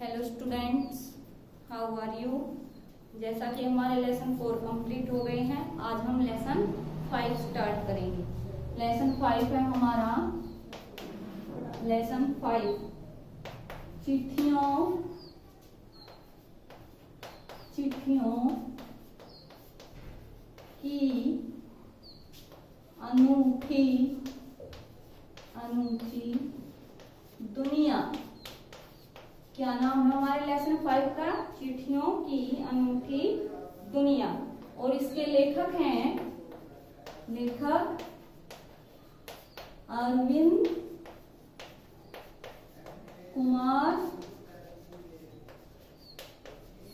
Hello students, how are you. जैसा कि हमारे लेसन 4 कंप्लीट हो गए हैं, आज हम लेसन 5 स्टार्ट करेंगे। लेसन 5 है हमारा लेसन 5 चिट्ठियों की अनूठी दुनिया। क्या नाम है हमारे लेसन 5 का? चिट्ठियों की अनूठी दुनिया। और इसके लेखक हैं अरविंद कुमार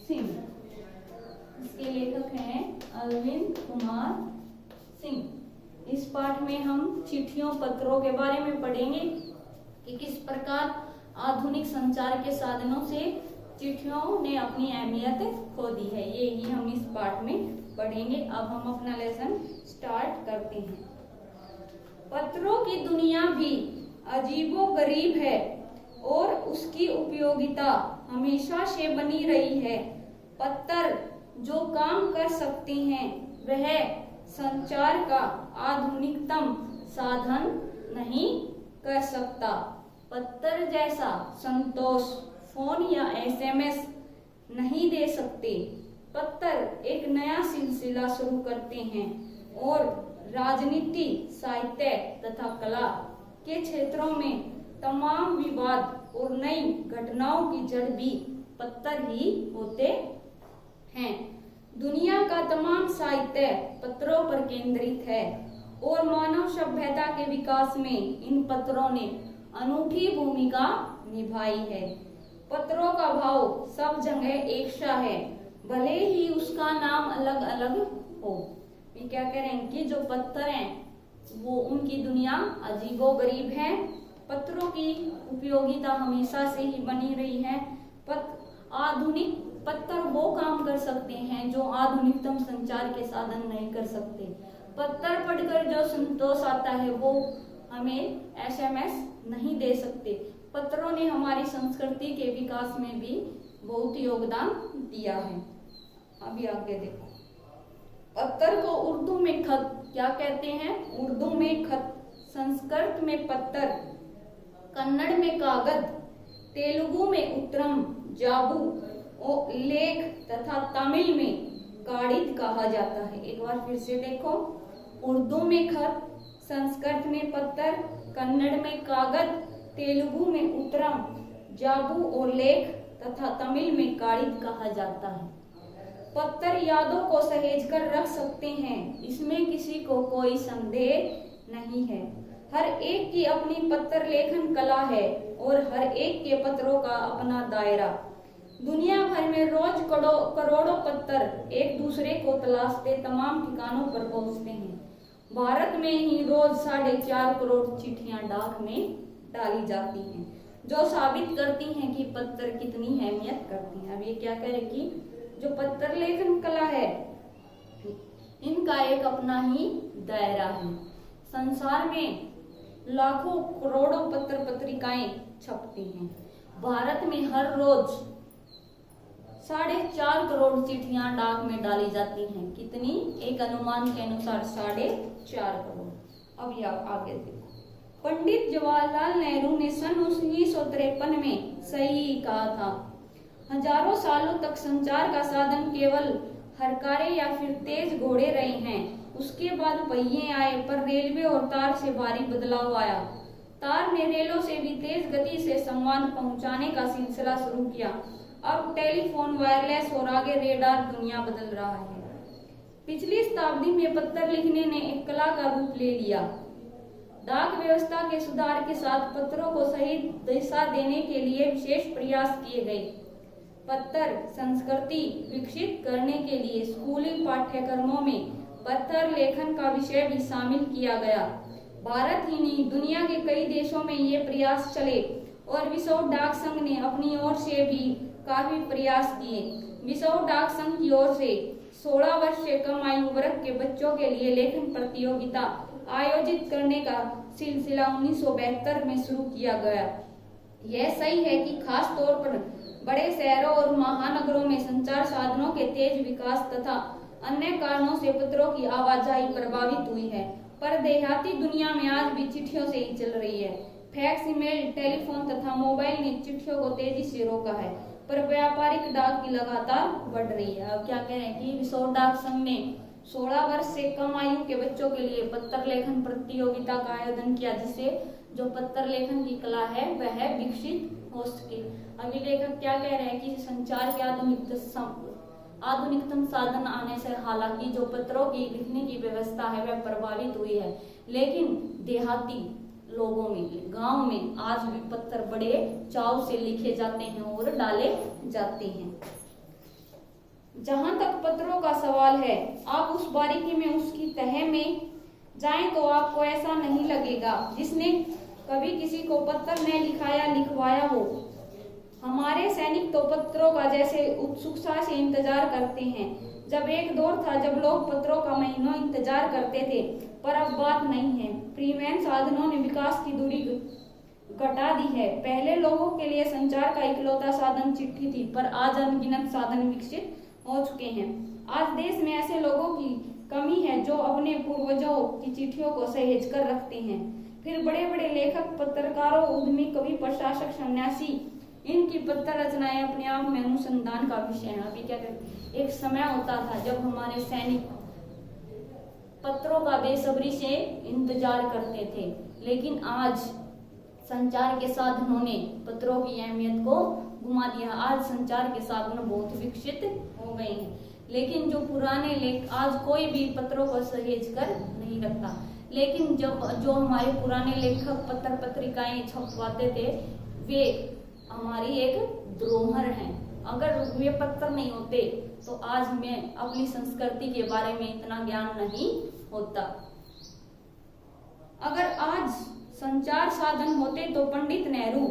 सिंह। इसके लेखक हैं अरविंद कुमार सिंह। इस पाठ में हम चिट्ठियों पत्रों के बारे में पढ़ेंगे कि किस प्रकार आधुनिक संचार के साधनों से चिट्ठियों ने अपनी अहमियत खो दी है। ये ही हम इस पाठ में पढ़ेंगे। अब हम अपना लेसन स्टार्ट करते हैं। पत्रों की दुनिया भी अजीबोगरीब है और उसकी उपयोगिता हमेशा से बनी रही है। पत्र जो काम कर सकते हैं वह संचार का आधुनिकतम साधन नहीं कर सकता। पत्र जैसा संतोष फोन या एसएमएस नहीं दे सकते। पत्र एक नया सिलसिला शुरू करते हैं और राजनीति, साहित्य तथा कला के क्षेत्रों में तमाम विवाद और नई घटनाओं की जड़ भी पत्र ही होते हैं। दुनिया का तमाम साहित्य पत्रों पर केंद्रित है और मानव सभ्यता के विकास में इन पत्रों ने अनूठी भूमिका निभाई है। पत्रों का भाव सब जगह एक सा है, भले ही उसका नाम अलग अलग हो। ये क्या कह रहे हैं कि जो पत्र हैं वो उनकी दुनिया अजीबोगरीब है। पत्रों की उपयोगिता हमेशा से ही बनी रही है। आधुनिक पत्र वो काम कर सकते हैं जो आधुनिकतम संचार के साधन नहीं कर सकते। पत्र पढ़कर जो संतोष आता है वो हमें एसएमएस नहीं दे सकते। पत्रों ने हमारी संस्कृति के विकास में भी बहुत योगदान दिया है। अभी आगे देखो। पत्र को उर्दू में खत क्या कहते हैं? उर्दू में खत, संस्कृत में पत्र, कन्नड़ में कागज, तेलुगु में उत्तरम, जाबू और लेख तथा तमिल में काड़ित कहा जाता है। एक बार फिर से देखो। उर्दू में खत, संस्कृत में पत्र, कन्नड़ में कागज, तेलुगु में उत्तरम, जाबू और लेख तथा तमिल में काड़ित कहा जाता है। पत्र यादों को सहेज कर रख सकते हैं, इसमें किसी को कोई संदेह नहीं है। हर एक की अपनी पत्र लेखन कला है और हर एक के पत्रों का अपना दायरा। दुनिया भर में रोज करोड़ों पत्र एक दूसरे को तलाशते तमाम ठिकानों पर पहुंचते हैं। भारत में ही रोज 4.5 करोड़ चिट्ठियां डाक में डाली जाती हैं, जो साबित करती हैं कि पत्र कितनी अहमियत करती हैं। अब ये क्या कह रहे कि जो पत्र लेखन कला है इनका एक अपना ही दायरा है। संसार में लाखों करोड़ों पत्र पत्रिकाएं छपती हैं। भारत में हर रोज 4.5 करोड़ चिट्ठियां डाक में डाली जाती हैं। कितनी? एक अनुमान के अनुसार 4.5 करोड़। अब यह आगे देखो। पंडित जवाहरलाल नेहरू ने सन 1953 में सही कहा था, हजारों सालों तक संचार का साधन केवल हरकारे या फिर तेज घोड़े रहे हैं। उसके बाद पहिए आए, पर रेलवे और तार से भारी बदलाव आया। तार ने रेलों से भी तेज गति से संवाद पहुंचाने का सिलसिला शुरू किया। अब टेलीफोन, वायरलेस और आगे रेडार दुनिया बदल रहा है। पिछली शताब्दी में पत्र लिखने ने एक कला का रूप ले लिया। डाक व्यवस्था के सुधार के साथ पत्रों को सही दिशा देने के लिए विशेष प्रयास किए गए। पत्र संस्कृति विकसित करने के लिए स्कूली पाठ्यक्रमों में पत्र लेखन का विषय भी शामिल किया गया। भारत ही नहीं, दुनिया के कई देशों में ये प्रयास चले और विश्व डाक संघ ने अपनी ओर से भी काफी प्रयास किए। विश्व डाक संघ की ओर से 16 वर्ष से कम आयु वर्ग के बच्चों के लिए लेखन प्रतियोगिता आयोजित करने का सिलसिला 1972 में शुरू किया गया। यह सही है कि खास तौर पर बड़े शहरों और महानगरों में संचार साधनों के तेज विकास तथा अन्य कारणों से पत्रों की आवाजाही प्रभावित हुई है, पर देहाती दुनिया में आज भी चिट्ठियों से ही चल रही है। फैक्स, ईमेल, टेलीफोन तथा मोबाइल ने चिट्ठियों को तेजी से रोका है, पर व्यापारिक डाक की लगातार बढ़ रही है। अब क्या कह रहे हैं कि विश्व डाक संघ ने 16 वर्ष से कम आयु के बच्चों के लिए पत्र लेखन प्रतियोगिता का आयोजन किया, जिससे जो पत्र लेखन की कला है वह विकसित हो सके। अभी लेखक क्या कह रहे हैं कि संचार के आधुनिकतम साधन आने से हालांकि जो पत्रों की लिखने की व्यवस्था है वह प्रभावित हुई है, लेकिन देहाती लोगों में, गांव में आज भी पत्र बड़े चाव से लिखे जाते हैं और डाले जाते हैं। जहां तक पत्रों का सवाल है, आप उस बारीकी में, उसकी तह में जाएं तो आपको ऐसा नहीं लगेगा जिसने कभी किसी को पत्र न लिखा या लिखवाया हो। हमारे सैनिक तो पत्रों का जैसे उत्सुकता से इंतजार करते हैं। जब एक दौर था जब लोग पत्रों का महीनों इंतजार करते थे, पर अब बात नहीं है। फ्रीमैन साधनों ने विकास की दूरी घटा दी है। पहले लोगों के लिए संचार का इकलौता साधन चिट्ठी थी, पर आज अनगिनत साधन विकसित हो चुके हैं। आज देश में ऐसे लोगों की कमी है जो अपने पूर्वजों की चिट्ठियों को सहेज कर रखते हैं। फिर बड़े बड़े लेखक, पत्रकारों, उद्यमी, कवि, प्रशासक, सन्यासी, इनकी पत्र रचनाएं अपने आप में अनुसंधान का विषय है। अभी क्या कहते, एक समय होता था जब हमारे सैनिक पत्रों का बेसब्री से इंतजार करते थे, लेकिन आज संचार के साधनों ने पत्रों की अहमियत को घुमा दिया। आज संचार के साधन बहुत विकसित हो गए हैं, लेकिन जो पुराने लेख, आज कोई भी पत्रों को सहेज कर नहीं रखता। लेकिन जो हमारे पुराने लेखक पत्र पत्रिकाएं छपवाते थे, वे हमारी एक धरोहर हैं। अगर वे पत्र नहीं होते तो आज हमें अपनी संस्कृति के बारे में इतना ज्ञान नहीं होता। अगर आज संचार साधन होते तो पंडित नेहरू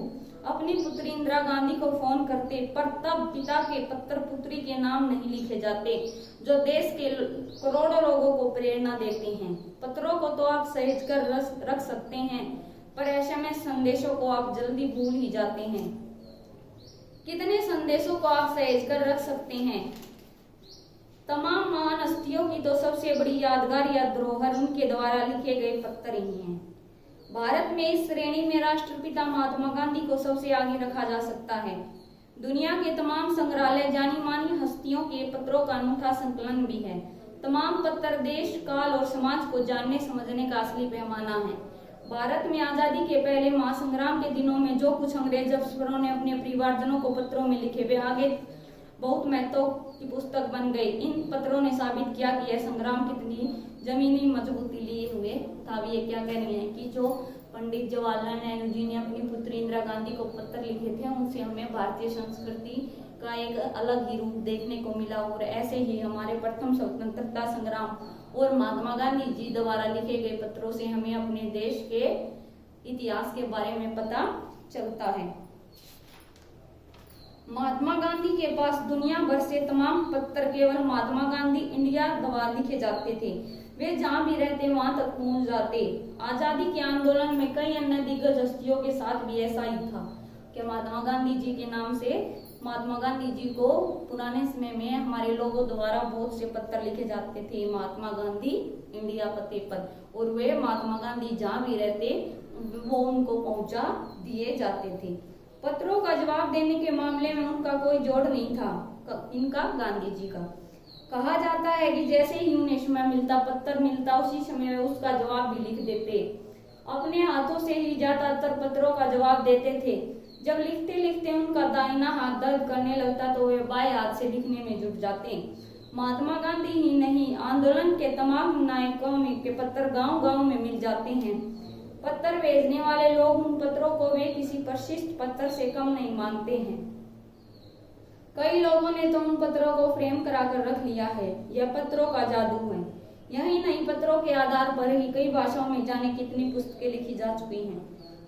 अपनी पुत्री इंदिरा गांधी को फोन करते, पर तब पिता के पत्र पुत्री के नाम नहीं लिखे जाते, जो देश के करोड़ों लोगों को प्रेरणा देते हैं। पत्रों को तो आप सहेज कर रख सकते हैं, पर एसएमएस संदेशों को आप जल्दी भूल ही जाते हैं। कितने संदेशों को आप सहेज कर रख सकते हैं? तमाम महान हस्तियों की तो सबसे बड़ी यादगार या धरोहर उनके द्वारा लिखे गए पत्र ही हैं। भारत में इस श्रेणी में राष्ट्रपिता महात्मा गांधी को सबसे आगे रखा जा सकता है। दुनिया के तमाम संग्रहालय जानी मानी हस्तियों के पत्रों का अनूठा संकलन भी है। तमाम पत्र देश, काल और समाज को जानने समझने का असली पैमाना है। भारत में आजादी के पहले महासंग्राम के दिनों में जो कुछ अंग्रेज अफसरों ने अपने परिवारजनों को पत्रों में लिखे, वे आगे बहुत महत्व की पुस्तक बन गई। इन पत्रों ने साबित किया कि यह संग्राम कितनी जमीनी मजबूती लिए हुए था। ये क्या कह रही हैं कि जो पंडित जवाहरलाल नेहरू जी ने अपनी पुत्री इंदिरा गांधी को पत्र लिखे थे, उनसे हमें भारतीय संस्कृति का एक अलग ही रूप देखने को मिला। और ऐसे ही हमारे प्रथम स्वतंत्रता संग्राम और महात्मा गांधी जी द्वारा लिखे गए पत्रों से हमें अपने देश के इतिहास के बारे में पता चलता है। महात्मा गांधी के पास दुनिया भर से तमाम पत्र केवल महात्मा गांधी इंडिया द्वारा लिखे जाते थे। वे जहां भी रहते वहां तक पहुंच जाते। आजादी के आंदोलन में कई अन्य दिग्गज हस्तियों के साथ भी ऐसा ही था कि महात्मा गांधी जी के नाम से महात्मा गांधी जी को पुराने समय में हमारे लोगों द्वारा बहुत से पत्र लिखे जाते थे, महात्मा गांधी इंडिया पते पर, और वे महात्मा गांधी जहां भी रहते वो उनको पहुंचा दिए जाते थे। पत्रों का जवाब देने के मामले में उनका कोई जोड़ नहीं था, इनका गांधी जी का। कहा जाता है कि जैसे ही उन्हें समय मिलता, पत्र मिलता, उसी समय वे उसका जवाब भी लिख देते। अपने हाथों से ही ज्यादातर पत्रों का जवाब देते थे। जब लिखते लिखते उनका दाहिना हाथ दर्द करने लगता तो वे बाएं हाथ से लिखने में जुट जाते। महात्मा गांधी ही नहीं, आंदोलन के तमाम नायकों के पत्र गांव गांव में मिल जाते हैं। पत्र भेजने वाले लोग उन पत्रों को वे किसी परिशिष्ट पत्र से कम नहीं मानते हैं। कई लोगों ने तो उन पत्रों को फ्रेम कराकर रख लिया है। यह पत्रों का जादू है। यही नहीं, पत्रों के आधार पर ही कई भाषाओं में जाने कितनी पुस्तकें लिखी जा चुकी हैं।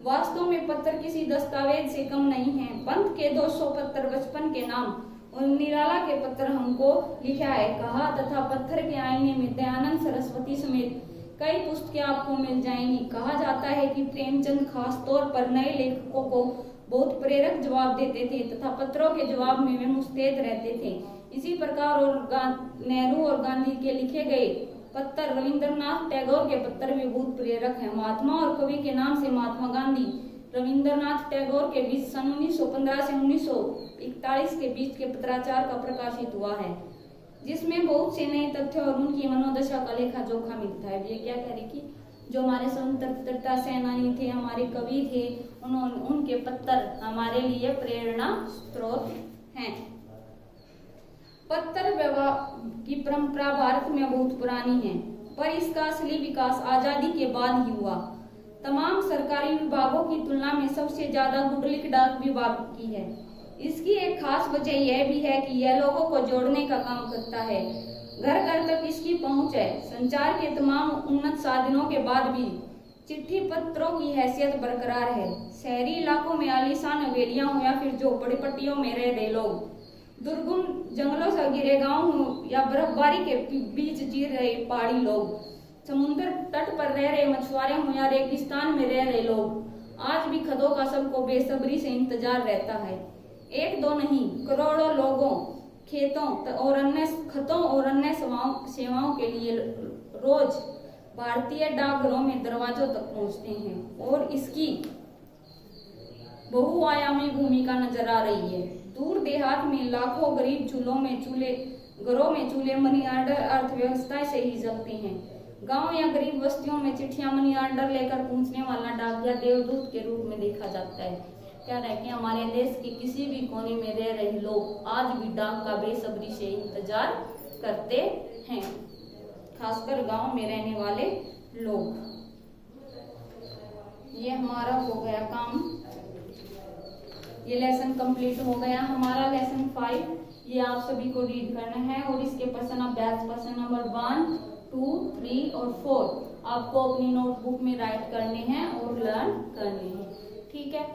वास्तव में पत्र किसी दस्तावेज से कम नहीं है। पंत के 200 पत्र बचपन के नाम और निराला के पत्र हमको लिखा है कहा, तथा पत्थर के आईने में दयानंद सरस्वती समेत कई पुस्तकें आपको मिल जाएंगी। कहा जाता है कि प्रेमचंद खास तौर पर नए लेखकों को बहुत प्रेरक जवाब देते थे तथा पत्रों के जवाब में वे मुस्तैद रहते थे। इसी प्रकार नेहरू और गांधी के लिखे गए पत्र, रविंद्रनाथ टैगोर के पत्र भी बहुत प्रेरक हैं। महात्मा और कवि के नाम से महात्मा गांधी रविंद्रनाथ टैगोर के बीच सन 1915 से 1941 के बीच के पत्राचार का प्रकाशित हुआ है, जिसमें बहुत से नए तथ्य और उनकी मनोदशा का लेखा जोखा मिलता है। ये क्या कह रही कि जो हमारे स्वतंत्रता सेनानी थे, हमारे कवि थे, उनके पत्र हमारे लिए प्रेरणा स्रोत हैं। पत्र व्यवहार की परंपरा भारत में बहुत पुरानी है, पर इसका असली विकास आजादी के बाद ही हुआ। तमाम सरकारी विभागों की तुलना में सबसे ज्यादा गुडलिक डाक विभाग की है। इसकी एक खास वजह यह भी है कि यह लोगों को जोड़ने का काम करता है। घर घर तक इसकी पहुंच है। संचार के तमाम उन्नत साधनों के बाद भी चिट्ठी पत्रों की हैसियत बरकरार है। शहरी इलाकों में आलीशान हवेलियां हो या फिर झोपड़पट्टियों में रह रहे लोग, दुर्गम जंगलों से घिरे गांव हो या बर्फबारी के बीच जी रहे पहाड़ी लोग, समुद्र तट पर रह रहे मछुआरे हो या रेगिस्तान में रह रहे लोग, आज भी खतों का सबको बेसब्री से इंतजार रहता है। एक दो नहीं, करोड़ों लोगों खेतों और अन्य सेवाओं के लिए रोज भारतीय डाकघरों में दरवाजों तक पहुंचते हैं और इसकी बहुआयामी भूमिका नजर आ रही है। दूर देहात में लाखों गरीब घरों में चूल्हे मनी ऑर्डर अर्थव्यवस्था से ही चलते हैं। गांव या गरीब बस्तियों में चिट्ठियां मनी ऑर्डर लेकर पहुंचने वाला डाकिया देवदूत के रूप में देखा जाता है। क्या है कि हमारे देश के किसी भी कोने में रह रहे लोग आज भी डाक का बेसब्री से इंतजार करते हैं, खासकर गांव में रहने वाले लोग। ये हमारा हो गया काम, ये लेसन कंप्लीट हो गया। हमारा लेसन 5 ये आप सभी को रीड करना है और इसके प्रश्न अभ्यास प्रश्न नंबर 1, 2, 3 और 4 आपको अपनी नोटबुक में राइट करने हैं और लर्न करने हैं। ठीक है।